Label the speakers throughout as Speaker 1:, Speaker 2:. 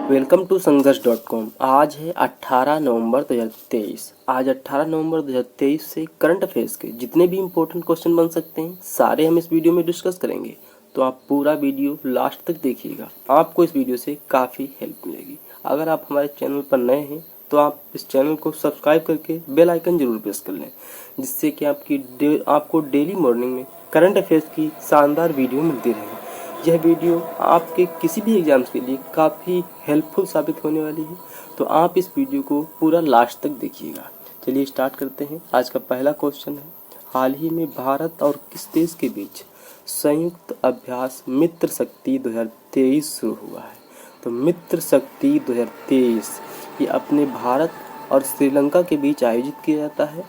Speaker 1: Welcome to संघर्ष.com। आज है 18 नवंबर 2023। आज 18 नवंबर 2023 से करंट अफेयर्स के जितने भी इम्पोर्टेंट क्वेश्चन बन सकते हैं सारे हम इस वीडियो में डिस्कस करेंगे। तो आप पूरा वीडियो लास्ट तक देखिएगा, आपको इस वीडियो से काफ़ी हेल्प मिलेगी। अगर आप हमारे चैनल पर नए हैं तो आप इस चैनल को सब्सक्राइब करके बेल आइकन जरूर प्रेस कर लें, जिससे कि आपको डेली मॉर्निंग में करंट अफेयर्स की शानदार वीडियो मिलती रहेगी। यह वीडियो आपके किसी भी एग्जाम्स के लिए काफ़ी हेल्पफुल साबित होने वाली है, तो आप इस वीडियो को पूरा लास्ट तक देखिएगा। चलिए स्टार्ट करते हैं। आज का पहला क्वेश्चन है, हाल ही में भारत और किस देश के बीच संयुक्त अभ्यास मित्र शक्ति 2023 शुरू हुआ है? तो मित्र शक्ति 2023 ये अपने भारत और श्रीलंका के बीच आयोजित किया जाता है।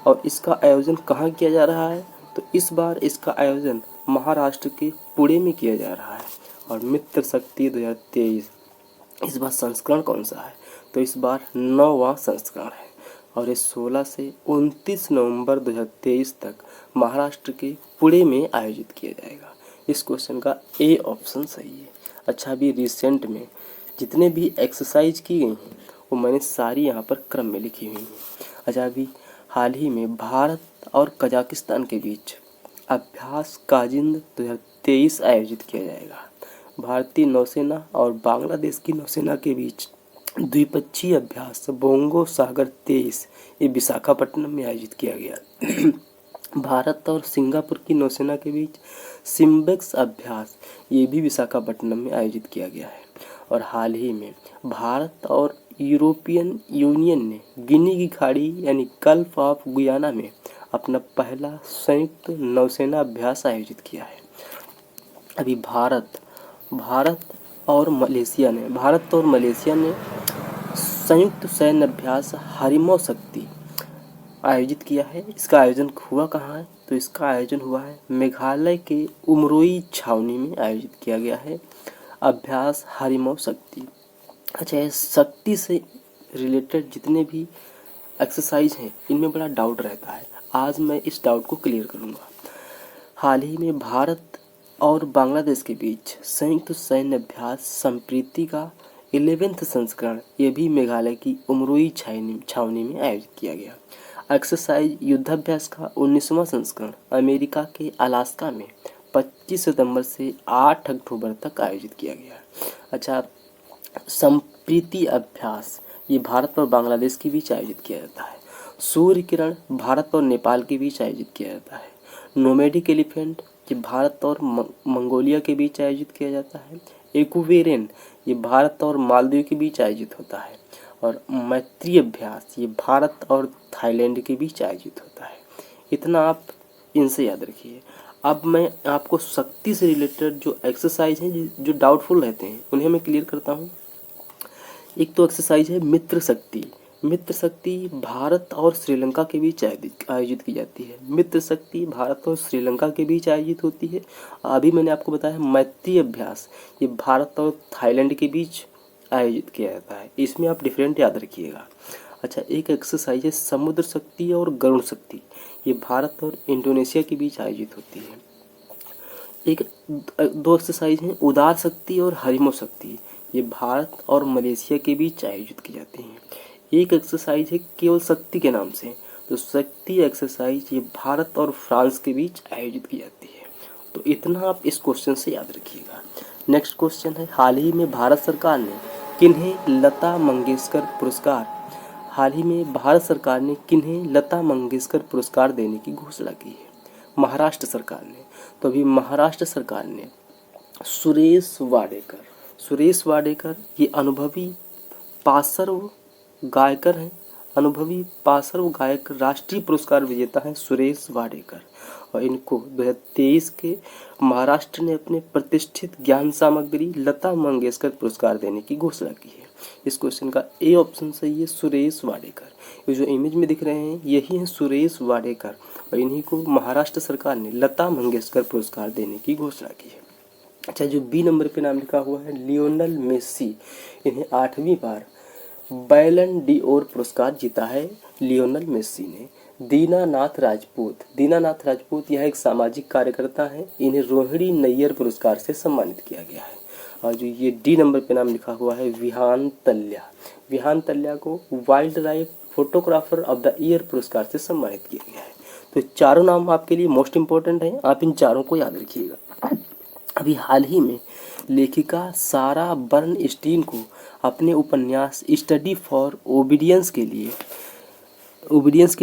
Speaker 1: और इसका आयोजन कहाँ किया जा रहा है? तो इस बार इसका आयोजन महाराष्ट्र के पुणे में किया जा रहा है। और मित्र शक्ति 2023 इस बार संस्करण कौन सा है? तो इस बार 9वां संस्करण है और ये 16 से 29 नवंबर 2023 तक महाराष्ट्र के पुणे में आयोजित किया जाएगा। इस क्वेश्चन का ए ऑप्शन सही है। अच्छा, अभी रिसेंट में जितने भी एक्सरसाइज की गई हैं वो मैंने सारी यहाँ पर क्रम में लिखी हुई हैं। अच्छा, अभी हाल ही में भारत और कजाकिस्तान के बीच अभ्यास काजिंद 2023 आयोजित किया जाएगा। भारतीय नौसेना और बांग्लादेश की नौसेना के बीच द्विपक्षीय अभ्यास बोंगो सागर 23 ये विशाखापट्टनम में आयोजित किया गया। भारत और सिंगापुर की नौसेना के बीच सिम्बेक्स अभ्यास ये भी विशाखापट्टनम में आयोजित किया गया है। और हाल ही में भारत और यूरोपियन यूनियन ने गिनी की खाड़ी यानी गल्फ ऑफ गुयाना में अपना पहला संयुक्त नौसेना अभ्यास आयोजित किया है। अभी भारत और मलेशिया ने संयुक्त सैन्य अभ्यास हरिमो शक्ति आयोजित किया है। इसका आयोजन हुआ कहाँ है? तो इसका आयोजन हुआ है मेघालय के उमरोई छावनी में आयोजित किया गया है अभ्यास हरिमो शक्ति। अच्छा, ये शक्ति से रिलेटेड जितने भी एक्सरसाइज हैं इनमें बड़ा डाउट रहता है, आज मैं इस डाउट को क्लियर करूँगा। हाल ही में भारत और बांग्लादेश के बीच संयुक्त सैन्य अभ्यास संप्रीति का 11वां संस्करण ये भी मेघालय की उमरोई छावनी में आयोजित किया गया। एक्सरसाइज युद्धाभ्यास का 19वां संस्करण अमेरिका के अलास्का में 25 सितंबर से 8 अक्टूबर तक आयोजित किया गया। अच्छा, संप्रीति अभ्यास ये भारत और बांग्लादेश के बीच आयोजित किया जाता है। सूर्य किरण भारत और नेपाल के बीच आयोजित किया जाता है। नोमैडिक एलिफेंट ये भारत और मंगोलिया के बीच आयोजित किया जाता है। एक्वेरियन ये भारत और मालदीव के बीच आयोजित होता है। और मैत्री अभ्यास ये भारत और थाईलैंड के बीच आयोजित होता है। इतना आप इनसे याद रखिए। अब मैं आपको शक्ति से रिलेटेड जो एक्सरसाइज हैं जो डाउटफुल रहते हैं उन्हें मैं क्लियर करता हूँ। एक तो एक्सरसाइज है मित्र शक्ति। मित्र शक्ति भारत और श्रीलंका के बीच आयोजित की जाती है। मित्र शक्ति भारत और श्रीलंका के बीच आयोजित होती है। अभी मैंने आपको बताया मैत्री अभ्यास ये भारत और थाईलैंड के बीच आयोजित किया जाता है। इसमें आप डिफरेंट याद रखिएगा। अच्छा, एक एक्सरसाइज है समुद्र शक्ति और गरुड़ शक्ति ये भारत और इंडोनेशिया के बीच आयोजित होती है। दो एक्सरसाइज हैं उदार शक्ति और हरिमो शक्ति ये भारत और मलेशिया के बीच आयोजित की जाती हैं। एक एक्सरसाइज है केवल शक्ति के नाम से, तो शक्ति एक्सरसाइज ये भारत और फ्रांस के बीच आयोजित की जाती है। तो इतना आप इस क्वेश्चन से याद रखिएगा। नेक्स्ट क्वेश्चन है, हाल ही में भारत सरकार ने किन्हें लता मंगेशकर पुरस्कार देने की घोषणा की है? महाराष्ट्र सरकार ने। तो अभी महाराष्ट्र सरकार ने सुरेश वाडेकर ये अनुभवी पार्श्व गायकर हैं। अनुभवी पार्श्व गायक राष्ट्रीय पुरस्कार विजेता है सुरेश वाडेकर। और इनको 2023 के महाराष्ट्र ने अपने प्रतिष्ठित ज्ञान सामग्री लता मंगेशकर पुरस्कार देने की घोषणा की है। इस क्वेश्चन का ए ऑप्शन सही है, सुरेश वाडेकर। ये जो इमेज में दिख रहे हैं यही हैं सुरेश वाडेकर और इन्हीं को महाराष्ट्र सरकार ने लता मंगेशकर पुरस्कार देने की घोषणा की है। अच्छा, जो बी नंबर पे नाम लिखा हुआ है लियोनेल मेसी, इन्हें 8वीं बार बैलन डी'ओर पुरस्कार जीता है लियोनेल मेसी ने। दीनानाथ राजपूत यह एक सामाजिक कार्यकर्ता है, इन्हें रोहिणी नैयर पुरस्कार से सम्मानित किया गया है। और जो ये डी नंबर पे नाम लिखा हुआ है विहान तल्या, विहान तल्या को wild life photographer of the year पुरस्कार से सम्मानित किया गया है। तो चारों नाम आपके लिए मोस्ट इंपॉर्टेंट हैं, आप इन चारों को याद रखिएगा। अभी हाल ही में लेखिका सारा बर्नस्टीन को अपने उपन्यास स्टडी फॉर ओबीडियंस के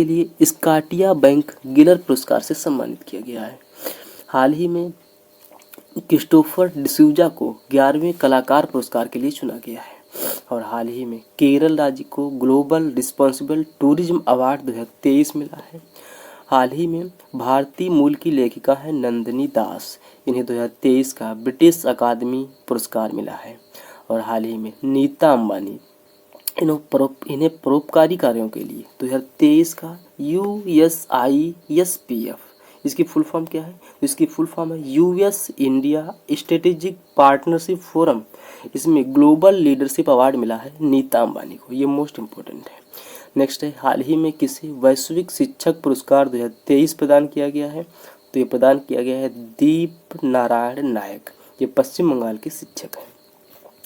Speaker 1: लिए स्कॉटिया बैंक गिलर पुरस्कार से सम्मानित किया गया है। हाल ही में क्रिस्टोफर डिसूजा को 11वें कलाकार पुरस्कार के लिए चुना गया है। और हाल ही में केरल राज्य को ग्लोबल रिस्पॉन्सिबल टूरिज्म अवार्ड 2023 मिला है। हाल ही में भारतीय मूल की लेखिका है नंदिनी दास, इन्हें 2023 का ब्रिटिश अकादमी पुरस्कार मिला है। और हाल ही में नीता अंबानी, इन्हें परोपकारी कार्यों के लिए 2023 का USISPF, इसकी फुल फॉर्म क्या है? तो इसकी फुल फॉर्म है US India strategic partnership forum, इसमें ग्लोबल लीडरशिप अवार्ड मिला है नीता अंबानी को, ये मोस्ट इम्पोर्टेंट है। नेक्स्ट है हाल ही में किसी वैश्विक शिक्षक पुरस्कार 2023 प्रदान किया गया है, तो ये प्रदान किया गया है दीप नारायण नायक, ये पश्चिम बंगाल के शिक्षक हैं।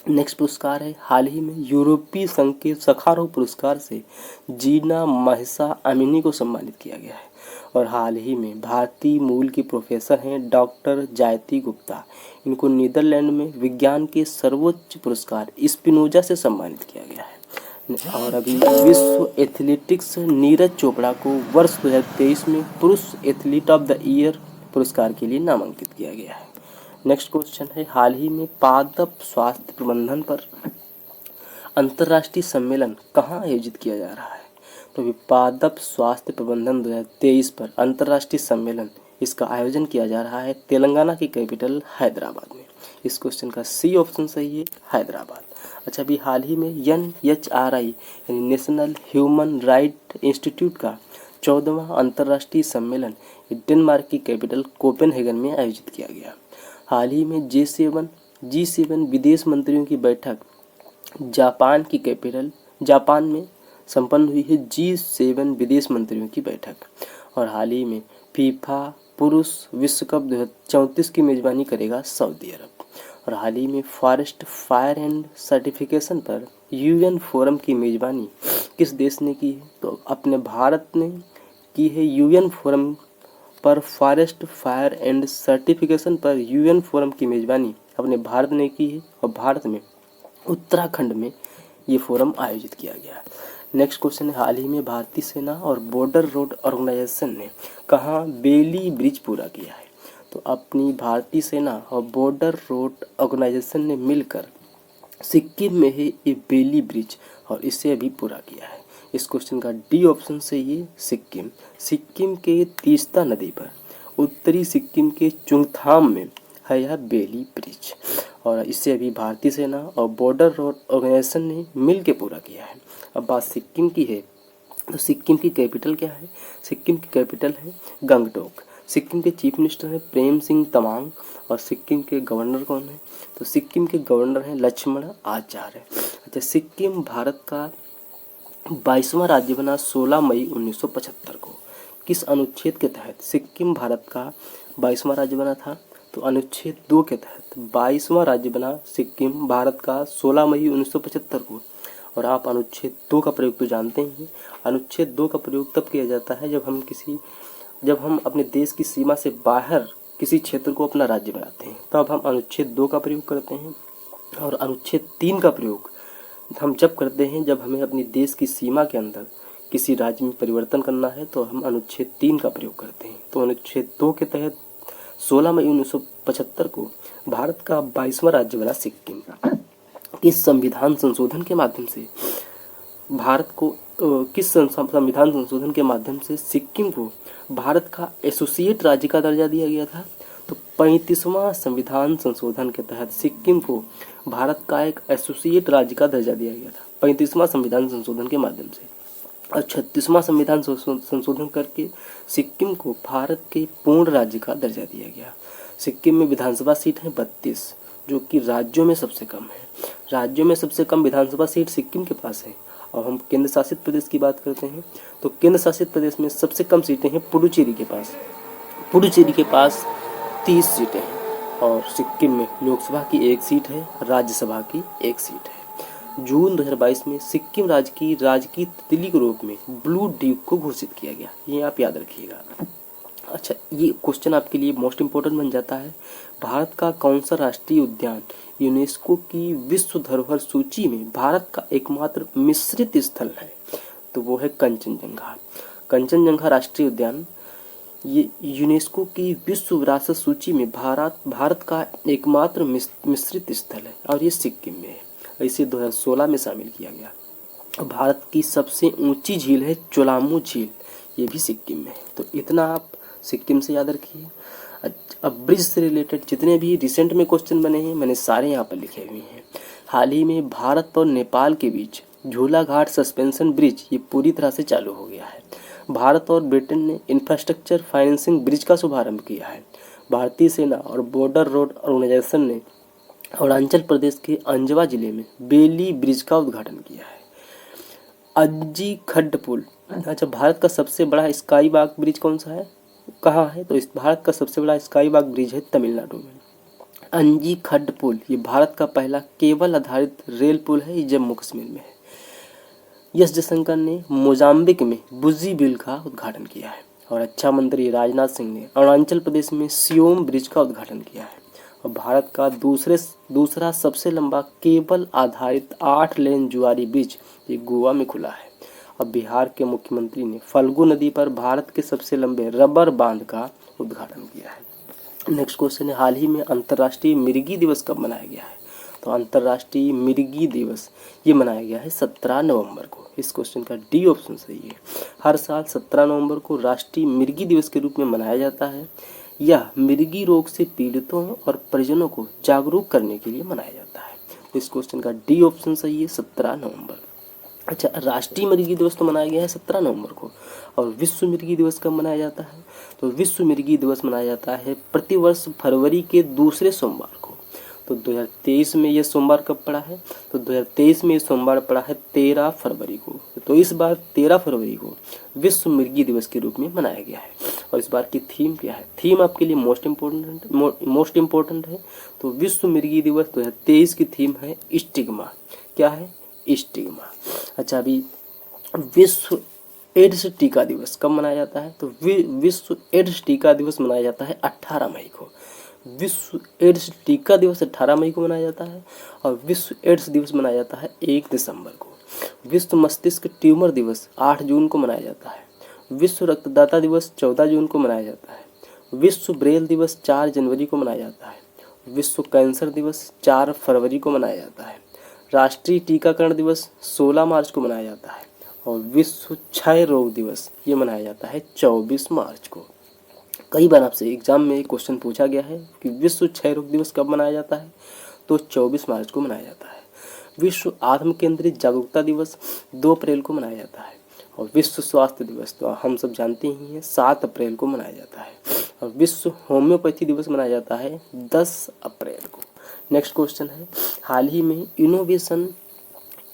Speaker 1: नेक्स्ट पुरस्कार है हाल ही में यूरोपीय संघ के सखारोव पुरस्कार से जीना महिसा अमीनी को सम्मानित किया गया है। और हाल ही में भारतीय मूल की प्रोफेसर हैं डॉक्टर जायती गुप्ता, इनको नीदरलैंड में विज्ञान के सर्वोच्च पुरस्कार स्पिनोजा से सम्मानित किया गया है। और अभी विश्व एथलेटिक्स नीरज चोपड़ा को वर्ष 2023 में पुरुष एथलीट ऑफ द ईयर पुरस्कार के लिए नामांकित किया गया है। नेक्स्ट क्वेश्चन है हाल ही में पादप स्वास्थ्य प्रबंधन पर अंतर्राष्ट्रीय सम्मेलन कहाँ आयोजित किया जा रहा है? तो अभी पादप स्वास्थ्य प्रबंधन 2023 पर अंतर्राष्ट्रीय सम्मेलन, इसका आयोजन किया जा रहा है तेलंगाना की कैपिटल हैदराबाद में। इस क्वेश्चन का सी ऑप्शन सही है, हैदराबाद। अच्छा, अभी हाल ही में NHRI यानी नेशनल ह्यूमन राइट इंस्टीट्यूट का 14वां अंतर्राष्ट्रीय सम्मेलन डेनमार्क की कैपिटल कोपेनहेगन में आयोजित किया गया। हाल ही में G7 विदेश मंत्रियों की बैठक जापान की कैपिटल जापान में संपन्न हुई है, G7 विदेश मंत्रियों की बैठक। और हाल ही में फीफा पुरुष विश्व कप 2034 की मेजबानी करेगा सऊदी अरब। और हाल ही में फॉरेस्ट फायर एंड सर्टिफिकेशन पर UN फोरम की मेजबानी किस देश ने की है? तो अपने भारत ने की है। UN फोरम पर फॉरेस्ट फायर एंड सर्टिफिकेशन पर UN फोरम की मेजबानी अपने भारत ने की है और भारत में उत्तराखंड में ये फोरम आयोजित किया गया। नेक्स्ट क्वेश्चन है हाल ही में भारतीय सेना और बॉर्डर रोड ऑर्गेनाइजेशन ने कहाँ बेली ब्रिज पूरा किया है? तो अपनी भारतीय सेना और बॉर्डर रोड ऑर्गेनाइजेशन ने मिलकर सिक्किम में है ये बेली ब्रिज और इसे अभी पूरा किया है। इस क्वेश्चन का डी ऑप्शन से ये सिक्किम के तीस्ता नदी पर उत्तरी सिक्किम के चुंगथाम में है यह बेली ब्रिज और इसे अभी भारतीय सेना और बॉर्डर रोड ऑर्गेनाइजेशन ने मिल के पूरा किया है। अब बात सिक्किम की है, तो सिक्किम की कैपिटल क्या है? सिक्किम की कैपिटल है गंगटोक। सिक्किम के चीफ मिनिस्टर हैं प्रेम सिंह तमांग और सिक्किम के गवर्नर कौन है? तो सिक्किम के गवर्नर हैं लक्ष्मण आचार्य। अच्छा, सिक्किम भारत का 22वां राज्य बना 16 मई 1975 को। किस अनुच्छेद के तहत सिक्किम भारत का 22वां राज्य बना था? तो अनुच्छेद 2 के तहत 22वां राज्य बना सिक्किम भारत का 16 मई 1975 को। और आप अनुच्छेद 2 का प्रयोग तो जानते हैं। अनुच्छेद 2 का प्रयोग तब किया जाता है जब हम अपने देश की सीमा से बाहर किसी क्षेत्र को अपना राज्य बनाते हैं, तब हम अनुच्छेद 2 का प्रयोग करते हैं। और अनुच्छेद 3 का प्रयोग हम जब करते हैं जब हमें अपने देश की सीमा के अंदर किसी राज्य में परिवर्तन करना है, तो हम अनुच्छेद 3 का प्रयोग करते हैं। तो अनुच्छेद 2 के तहत 16 मई 1975 को भारत का 22वां राज्य बना सिक्किम। किस संविधान संशोधन के माध्यम से सिक्किम को भारत का एसोसिएट राज्य का दर्जा दिया गया था? तो 35वां संविधान संशोधन के तहत सिक्किम को भारत का एक एसोसिएट राज्य का दर्जा दिया गया था, 35वां संविधान संशोधन के माध्यम से। और 36वां संविधान संशोधन करके सिक्किम को भारत के पूर्ण राज्य का दर्जा दिया गया। सिक्किम में विधानसभा सीट है 32, जो कि राज्यों में सबसे कम है। राज्यों में सबसे कम विधानसभा सीट सिक्किम के पास है। और हम केंद्र शासित प्रदेश की बात करते हैं, तो केंद्र शासित प्रदेश में सबसे कम सीटें हैं पुडुचेरी के पास। पुडुचेरी के पास 30 सीटें हैं। और सिक्किम में लोकसभा की 1 सीट है, राज्यसभा की 1 सीट है। जून 2022 में सिक्किम राज्य की राजकीय तितली के रूप में ब्लू ड्यूक को घोषित किया गया, ये आप याद रखिएगा। अच्छा, ये क्वेश्चन आपके लिए मोस्ट इम्पोर्टेंट बन जाता है। भारत का कौन सा राष्ट्रीय उद्यान यूनेस्को की विश्व धरोहर सूची में भारत का एकमात्र मिश्रित स्थल है? तो वो है कंचनजंगा। कंचनजंगा राष्ट्रीय उद्यान ये यूनेस्को की विश्व विरासत सूची में भारत का एकमात्र मिश्रित स्थल है और ये सिक्किम में है। इसे 2016 में शामिल किया गया। भारत की सबसे ऊंची झील है चोलामू झील, ये भी सिक्किम में है। तो इतना आप सिक्किम से याद रखिए। अब ब्रिज से रिलेटेड जितने भी रिसेंट में क्वेश्चन बने हैं मैंने सारे यहाँ पर लिखे हुए हैं। हाल ही में भारत और नेपाल के बीच झूलाघाट सस्पेंशन ब्रिज ये पूरी तरह से चालू हो गया है। भारत और ब्रिटेन ने इंफ्रास्ट्रक्चर फाइनेंसिंग ब्रिज का शुभारंभ किया है। भारतीय सेना और बॉर्डर रोड ऑर्गेनाइजेशन ने अरुणाचल प्रदेश के अंजवा जिले में बेली ब्रिज का उद्घाटन किया है। अज्जी खड्ड पुल, अच्छा, भारत का सबसे बड़ा स्काई वॉक ब्रिज कौन सा है, कहाँ है? तो इस भारत का सबसे बड़ा स्काई वॉक ब्रिज है तमिलनाडु में। अंजी खड्ड पुल ये भारत का पहला केबल आधारित रेल पुल है, ये जम्मू कश्मीर में है। एस जयशंकर ने मोजाम्बिक में बुजी बिल का उद्घाटन किया है। और रक्षा मंत्री राजनाथ सिंह ने अरुणाचल प्रदेश में सियोम ब्रिज का उद्घाटन किया है। और भारत का दूसरा सबसे लंबा केबल आधारित 8 लेन जुआरी ब्रिज ये गोवा में खुला है। और बिहार के मुख्यमंत्री ने फल्गु नदी पर भारत के सबसे लंबे रबर बांध का उद्घाटन किया है। नेक्स्ट क्वेश्चन है, हाल ही में अंतर्राष्ट्रीय मिर्गी दिवस कब मनाया गया है? तो अंतर्राष्ट्रीय मिर्गी दिवस ये मनाया गया है 17 नवंबर को। इस क्वेश्चन का डी ऑप्शन सही है। हर साल 17 नवंबर को राष्ट्रीय मिर्गी दिवस के रूप में मनाया जाता है। यह मिर्गी रोग से पीड़ितों और परिजनों को जागरूक करने के लिए मनाया जाता है। इस क्वेश्चन का डी ऑप्शन सही है, 17 नवंबर। अच्छा, राष्ट्रीय मिर्गी दिवस तो मनाया गया है 17 नवंबर को। और विश्व मिर्गी दिवस कब मनाया जाता है? तो विश्व मिर्गी दिवस मनाया जाता है प्रतिवर्ष फरवरी के दूसरे सोमवार को। तो 2023 में ये सोमवार कब पड़ा है? तो 2023 में ये सोमवार पड़ा है 13 फरवरी को। तो इस बार 13 फरवरी को विश्व मिर्गी दिवस के रूप में मनाया गया है। और इस बार की थीम क्या है? थीम आपके लिए मोस्ट इम्पोर्टेंट है। तो विश्व मिर्गी दिवस 2023 की थीम है स्टिग्मा। क्या है? स्टिग्मा। अच्छा, अभी विश्व एड्स टीका दिवस कब मनाया जाता है? तो विश्व एड्स टीका दिवस मनाया जाता है 18 मई को। विश्व एड्स टीका दिवस 18 मई को मनाया जाता है। और विश्व एड्स दिवस मनाया जाता है 1 दिसंबर को। विश्व मस्तिष्क ट्यूमर दिवस 8 जून को मनाया जाता है। विश्व रक्तदाता दिवस 14 जून को मनाया जाता है। विश्व ब्रेल दिवस 4 जनवरी को मनाया जाता है। विश्व कैंसर दिवस 4 फरवरी को मनाया जाता है। राष्ट्रीय टीकाकरण दिवस 16 मार्च को मनाया जाता है। और विश्व क्षय रोग दिवस ये मनाया जाता है 24 मार्च को। कई बार आपसे एग्जाम में क्वेश्चन पूछा गया है कि विश्व क्षय रोग दिवस कब मनाया जाता है? तो 24 मार्च को मनाया जाता है। विश्व आत्म केंद्रित जागरूकता दिवस 2 अप्रैल को मनाया जाता है। और विश्व स्वास्थ्य दिवस तो हम सब जानते ही हैं 7 अप्रैल को मनाया जाता है। और विश्व होम्योपैथी दिवस मनाया जाता है 10 अप्रैल को। नेक्स्ट क्वेश्चन है, हाल ही में इनोवेशन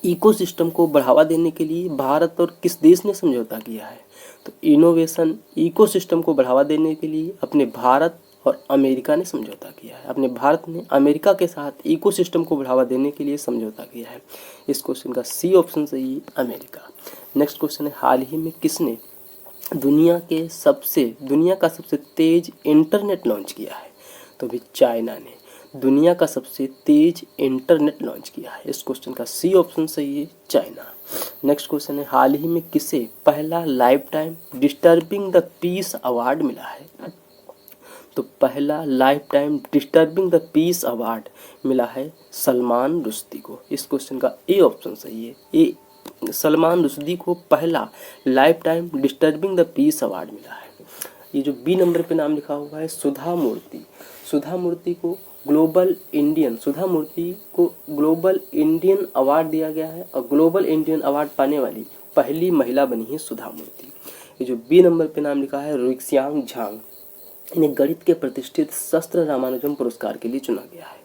Speaker 1: इकोसिस्टम को बढ़ावा देने के लिए भारत और किस देश ने समझौता किया है? तो इनोवेशन इकोसिस्टम को बढ़ावा देने के लिए अपने भारत और अमेरिका ने समझौता किया है। अपने भारत ने अमेरिका के साथ इकोसिस्टम को बढ़ावा देने के लिए समझौता किया है। इस क्वेश्चन का सी ऑप्शन सही है, अमेरिका। नेक्स्ट क्वेश्चन है, हाल ही में किसने दुनिया का सबसे तेज इंटरनेट लॉन्च किया है? तो भी चाइना ने दुनिया का सबसे तेज इंटरनेट लॉन्च किया है। इस क्वेश्चन का सी ऑप्शन सही है, चाइना। नेक्स्ट क्वेश्चन है, हाल ही में किसे पहला life time disturbing the peace award मिला है? तो पहला life time disturbing the peace award मिला है सलमान रुश्दी को। इस क्वेश्चन का ए ऑप्शन सही है, ए। सलमान रुश्दी को पहला life time disturbing the peace award मिला है। ये जो बी नंबर पे नाम लिखा हुआ है सुधा मूर्ति को ग्लोबल इंडियन अवार्ड दिया गया है। और ग्लोबल इंडियन अवार्ड पाने वाली पहली महिला बनी है सुधा मूर्ति। ये जो बी नंबर पे नाम लिखा है रुक्सियांग झांग, इन्हें गणित के प्रतिष्ठित शस्त्र रामानुजम पुरस्कार के लिए चुना गया है।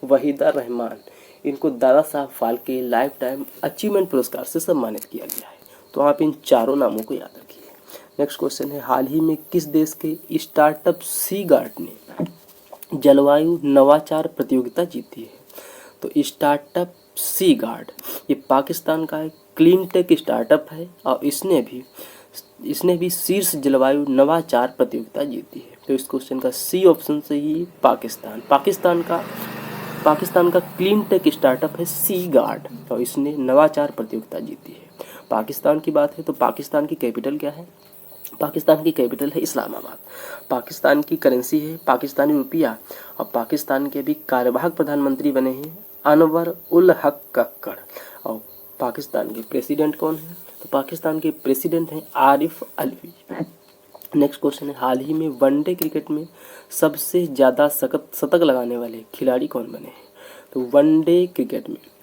Speaker 1: वहीदा रहमान, इनको Dada Saheb Phalke life time achievement पुरस्कार से सम्मानित किया गया है। तो आप इन चारों नामों को याद रखिए। नेक्स्ट क्वेश्चन है, हाल ही में किस देश के स्टार्टअप सी गार्ड ने जलवायु नवाचार प्रतियोगिता जीती है? तो स्टार्टअप सी गार्ड, ये पाकिस्तान का एक क्लीन टेक स्टार्टअप है और इसने भी शीर्ष जलवायु नवाचार प्रतियोगिता जीती है। तो इस क्वेश्चन का सी ऑप्शन सही, पाकिस्तान का क्लीन टेक स्टार्टअप है सी गार्ड और इसने नवाचार प्रतियोगिता जीती है। पाकिस्तान की बात है तो पाकिस्तान की कैपिटल क्या है? पाकिस्तान की कैपिटल है इस्लामाबाद। पाकिस्तान की करेंसी है पाकिस्तानी रुपया और पाकिस्तान के अभी कार्यवाहक प्रधानमंत्री बने हैं अनवर उल हक कक्कड़। और पाकिस्तान के प्रेसिडेंट कौन है? तो पाकिस्तान के प्रेसिडेंट हैं आरिफ अलवी। नेक्स्ट क्वेश्चन है, हाल ही में वनडे क्रिकेट में सबसे ज़्यादा शतक लगाने वाले खिलाड़ी कौन बने हैं? तो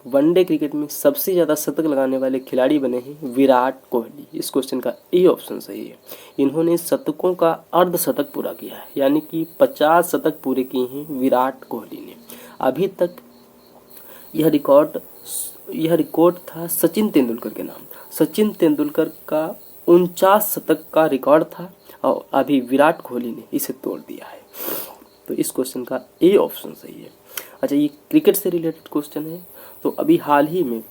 Speaker 1: वनडे क्रिकेट में सबसे ज़्यादा शतक लगाने वाले खिलाड़ी बने हैं विराट कोहली। इस क्वेश्चन का ए ऑप्शन सही है। इन्होंने शतकों का अर्धशतक पूरा किया है, यानी कि 50 शतक पूरे किए हैं विराट कोहली ने। अभी तक यह रिकॉर्ड था सचिन तेंदुलकर के नाम। सचिन तेंदुलकर का 49 शतक का रिकॉर्ड था और अभी विराट कोहली ने इसे तोड़ दिया है। तो इस क्वेश्चन का ए ऑप्शन सही है। अच्छा, ये क्रिकेट से रिलेटेड क्वेश्चन है। तो अभी हाल ही में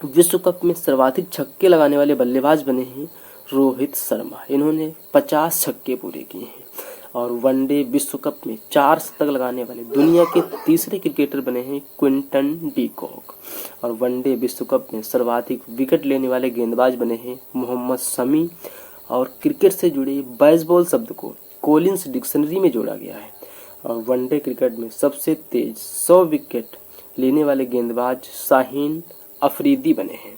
Speaker 1: विश्व कप में सर्वाधिक छक्के लगाने वाले बल्लेबाज बने हैं रोहित शर्मा। इन्होंने 50 छक्के पूरे किए हैं। और वनडे विश्व कप में 4 शतक लगाने वाले दुनिया के तीसरे क्रिकेटर बने हैं क्विंटन डी कॉक। और वनडे विश्व कप में सर्वाधिक विकेट लेने वाले गेंदबाज बने हैं मोहम्मद शमी। और क्रिकेट से जुड़े बेसबॉल शब्द को कोलिंस डिक्शनरी में जोड़ा गया है। और वनडे क्रिकेट में सबसे तेज 100 विकेट लेने वाले गेंदबाज शाहीन अफरीदी बने हैं।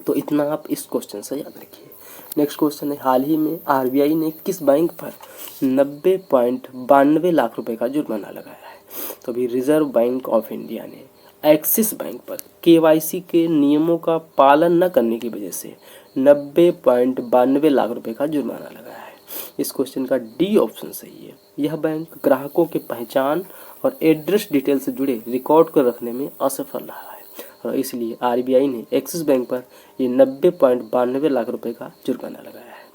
Speaker 1: तो इतना आप इस क्वेश्चन से याद रखिए। नेक्स्ट क्वेश्चन है, हाल ही में आरबीआई ने किस बैंक पर 90.92 लाख रुपए का जुर्माना लगाया है? तो अभी रिजर्व बैंक ऑफ इंडिया ने एक्सिस बैंक पर केवाईसी के नियमों का पालन न करने की वजह से 90.92 लाख रुपए का जुर्माना लगाया है। इस क्वेश्चन का डी ऑप्शन सही है। यह बैंक ग्राहकों के पहचान और एड्रेस डिटेल से जुड़े रिकॉर्ड को रखने में असफल रहा है और इसलिए आरबीआई ने एक्सिस बैंक पर ये 90.92 लाख रुपए का जुर्माना लगाया है।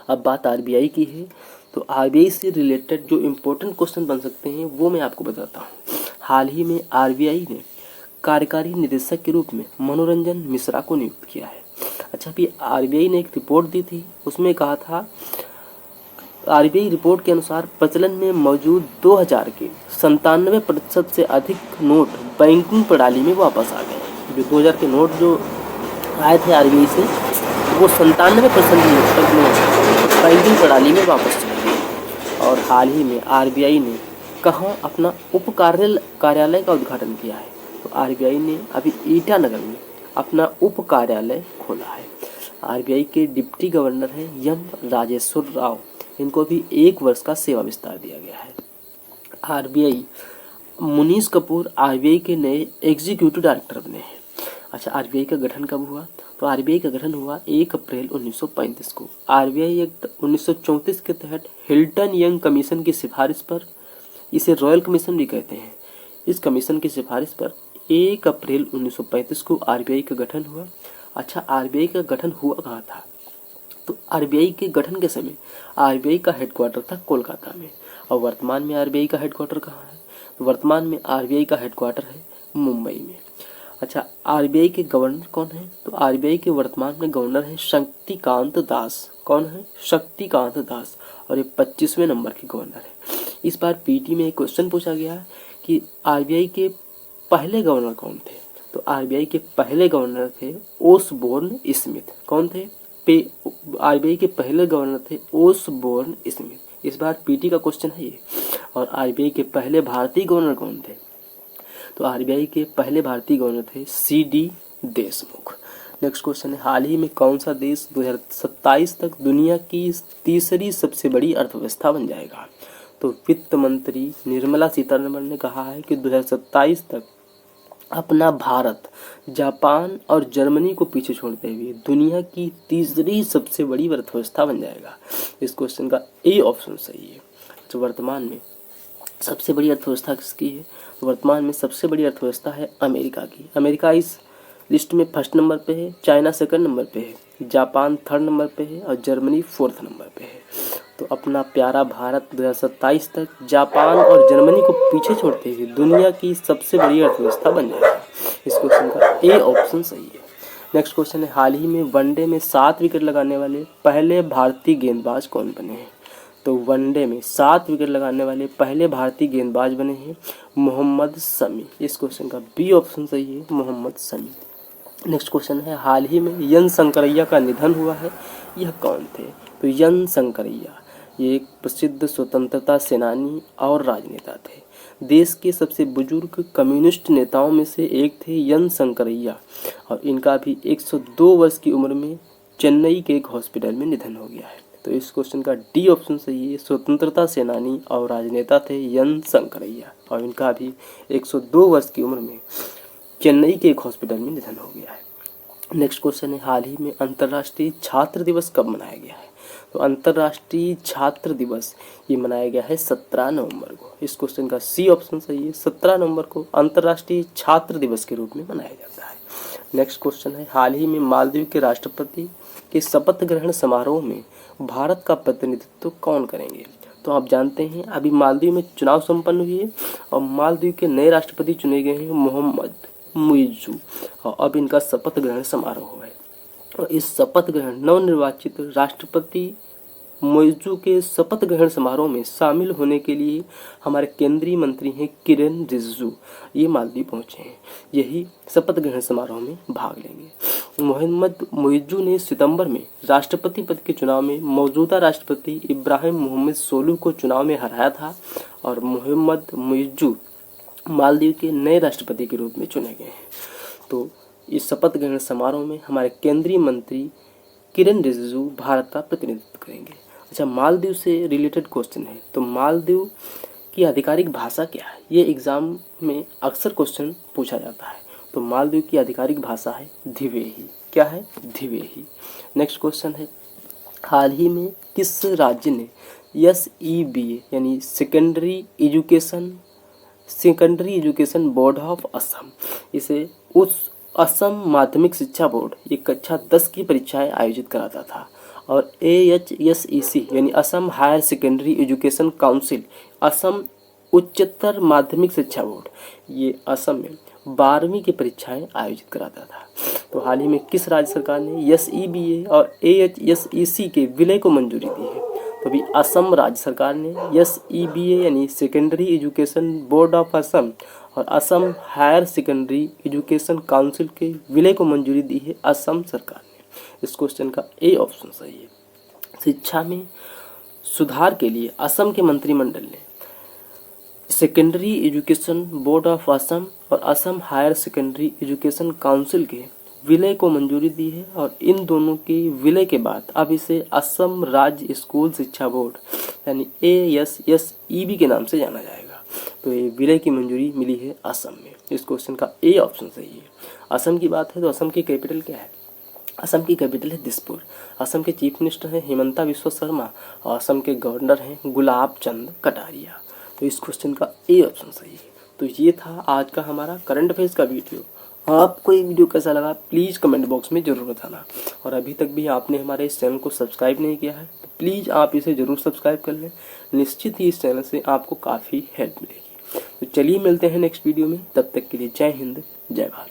Speaker 1: अब बात आरबीआई की है, तो आरबीआई से रिलेटेड जो इम्पोर्टेंट क्वेश्चन बन सकते हैं वो मैं आपको बताता हूँ। हाल ही में आरबीआई ने कार्यकारी निदेशक के रूप में मनोरंजन मिश्रा को नियुक्त किया है। अच्छा, अभी आरबीआई ने एक रिपोर्ट दी थी, उसमें कहा था, आरबीआई रिपोर्ट के अनुसार प्रचलन में मौजूद 2000 के 97% से अधिक नोट बैंकिंग प्रणाली में वापस आ गए। जो 2000 के नोट जो आए थे आरबीआई से, वो 97% नोट बैंकिंग प्रणाली में वापस चले गए। और हाल ही में आरबीआई ने कहाँ अपना उप कार्यालय का उद्घाटन किया है? तो आरबीआई ने अभी ईटानगर में अपना उप कार्यालय खोला है। आरबीआई के डिप्टी गवर्नर हैं एम राजेश्वर राव। इनको भी 1 वर्ष का सेवा विस्तार दिया गया है। आरबीआई मुनीश कपूर आरबीआई के नए एग्जीक्यूटिव डायरेक्टर बने हैं। अच्छा, आरबीआई का गठन कब हुआ? तो आरबीआई का गठन हुआ 1 अप्रैल 1935 को। आरबीआई एक्ट 1934 के तहत हिल्टन यंग कमीशन की सिफारिश पर, इसे रॉयल कमीशन भी कहते हैं, इस कमीशन की सिफारिश पर 1 अप्रैल 1935 को आरबीआई का गठन हुआ। अच्छा, आरबीआई का गठन हुआ कहाँ था? तो आरबीआई के गठन के समय आरबीआई का हेडक्वार्टर था कोलकाता में। और वर्तमान में आरबीआई का हेडक्वार्टर कहाँ है? तो वर्तमान में आरबीआई का हेडक्वार्टर है मुंबई में। अच्छा, आरबीआई के गवर्नर कौन है? तो आरबीआई के वर्तमान में गवर्नर हैं शक्तिकांत दास। कौन है? शक्तिकांत दास। और ये 25वें नंबर के गवर्नर है। इस बार पीटी में एक क्वेश्चन पूछा गया है कि आरबीआई के पहले गवर्नर कौन थे? तो आरबीआई के पहले गवर्नर थे ओसबोर्न स्मिथ। कौन थे? आरबीआई के पहले गवर्नर थे ओसबोर्न स्मिथ। इस बार पीटी का क्वेश्चन है ये। और आरबीआई के पहले भारतीय गवर्नर कौन थे? तो आरबीआई के पहले भारतीय गवर्नर थे सीडी देशमुख। नेक्स्ट क्वेश्चन है, हाल ही में कौन सा देश 2027 तक दुनिया की तीसरी सबसे बड़ी अर्थव्यवस्था बन जाएगा? तो वित्त मंत्री निर्मला सीतारमण ने कहा है कि 2027 तक अपना भारत जापान और जर्मनी को पीछे छोड़ते हुए दुनिया की तीसरी सबसे बड़ी अर्थव्यवस्था बन जाएगा। इस क्वेश्चन का ए ऑप्शन सही है। तो वर्तमान में सबसे बड़ी अर्थव्यवस्था किसकी है? वर्तमान में सबसे बड़ी अर्थव्यवस्था है अमेरिका की। अमेरिका इस लिस्ट में 1st नंबर पे है, चाइना 2nd नंबर पे है, जापान 3rd नंबर पे है और जर्मनी 4th नंबर पे है। तो अपना प्यारा भारत 2027 तक जापान और जर्मनी को पीछे छोड़ते हुए दुनिया की सबसे बड़ी अर्थव्यवस्था बन जाएगा। इस क्वेश्चन का ए ऑप्शन सही है। नेक्स्ट क्वेश्चन है, हाल ही में वनडे में 7 विकेट लगाने वाले पहले भारतीय गेंदबाज कौन बने हैं? तो वनडे में 7 विकेट लगाने वाले पहले भारतीय गेंदबाज बने हैं मोहम्मद शमी। इस क्वेश्चन का बी ऑप्शन सही है, मोहम्मद शमी। नेक्स्ट क्वेश्चन है, हाल ही में एन शंकरैया का निधन हुआ है, यह कौन थे? तो एन शंकरैया ये एक प्रसिद्ध स्वतंत्रता सेनानी और राजनेता थे। देश के सबसे बुजुर्ग कम्युनिस्ट नेताओं में से एक थे एन शंकरैया, और इनका भी 102 वर्ष की उम्र में चेन्नई के एक हॉस्पिटल में निधन हो गया है। तो इस क्वेश्चन का डी ऑप्शन सही है, स्वतंत्रता सेनानी और राजनेता थे एन शंकरैया, और इनका भी 102 वर्ष की उम्र में चेन्नई के एक हॉस्पिटल में निधन हो गया है। नेक्स्ट क्वेश्चन है, हाल ही में अंतर्राष्ट्रीय छात्र दिवस कब मनाया गया है? तो अंतर्राष्ट्रीय छात्र दिवस ये मनाया गया है 17 नवंबर को। इस क्वेश्चन का सी ऑप्शन सही है, 17 नवंबर को अंतर्राष्ट्रीय छात्र दिवस के रूप में मनाया जाता है। नेक्स्ट क्वेश्चन है, हाल ही में मालदीव के राष्ट्रपति के शपथ ग्रहण समारोह में भारत का प्रतिनिधित्व कौन करेंगे? तो आप जानते हैं अभी मालदीव में चुनाव संपन्न हुए और मालदीव के नए राष्ट्रपति चुने गए हैं मोहम्मद मुइज़्ज़ू, और अब इनका शपथ ग्रहण समारोह है। और इस शपथ ग्रहण नवनिर्वाचित राष्ट्रपति मुइज़्ज़ू के शपथ ग्रहण समारोह में शामिल होने के लिए हमारे केंद्रीय मंत्री हैं किरेन रिजिजू, ये मालदीव पहुंचे हैं। यही शपथ ग्रहण समारोह में भाग लेंगे। मोहम्मद मुइज़्ज़ू ने सितंबर में राष्ट्रपति पद के चुनाव में मौजूदा राष्ट्रपति इब्राहिम मोहम्मद सोलिह को चुनाव में हराया था, और मोहम्मद मुइज़्ज़ू मालदीव के नए राष्ट्रपति के रूप में चुने गए हैं। तो इस शपथ ग्रहण समारोह में हमारे केंद्रीय मंत्री किरेन रिजिजू भारत का प्रतिनिधित्व करेंगे। अच्छा, मालदीव से रिलेटेड क्वेश्चन है, तो मालदीव की आधिकारिक भाषा क्या है? ये एग्जाम में अक्सर क्वेश्चन पूछा जाता है। तो मालदीव की आधिकारिक भाषा है धिवेही। क्या है? धिवेही। नेक्स्ट क्वेश्चन है, हाल ही में किस राज्य ने SEBA यानी secondary education board of Assam, इसे उस असम माध्यमिक शिक्षा बोर्ड ये कक्षा 10 की परीक्षाएं आयोजित कराता था, और AHSEC यानी Assam higher secondary education council, Assam उच्चतर माध्यमिक शिक्षा बोर्ड, ये असम में 12वीं की परीक्षाएं आयोजित कराता था। तो हाल ही में किस राज्य सरकार ने SEBA और AHSEC के विलय को मंजूरी दी है? तो अभी असम राज्य सरकार ने SEBA यानी secondary education board of Assam और Assam higher secondary education council के विलय को मंजूरी दी है असम सरकार ने। इस क्वेश्चन का ए ऑप्शन सही है। शिक्षा में सुधार के लिए असम के मंत्रिमंडल ने secondary education board of Assam और Assam higher secondary education council के विलय को मंजूरी दी है, और इन दोनों के विलय के बाद अब इसे असम राज्य स्कूल शिक्षा बोर्ड यानी ASSEB के नाम से जाना जाएगा। तो ये विलय की मंजूरी मिली है असम में। इस क्वेश्चन का ए ऑप्शन सही है। असम की बात है तो असम की कैपिटल क्या है? असम की कैपिटल है दिसपुर। असम के चीफ मिनिस्टर हैं हिमंता बिस्वा शर्मा, और असम के गवर्नर हैं गुलाब चंद कटारिया। तो इस क्वेश्चन का ए ऑप्शन सही है। तो ये था आज का हमारा करंट अफेयर्स का वीडियो। आपको ये वीडियो कैसा लगा प्लीज़ कमेंट बॉक्स में ज़रूर बताना, और अभी तक भी आपने हमारे इस चैनल को सब्सक्राइब नहीं किया है तो प्लीज़ आप इसे ज़रूर सब्सक्राइब कर लें। निश्चित ही इस चैनल से आपको काफ़ी हेल्प मिलेगी। तो चलिए मिलते हैं नेक्स्ट वीडियो में, तब तक के लिए जय हिंद जय भारत।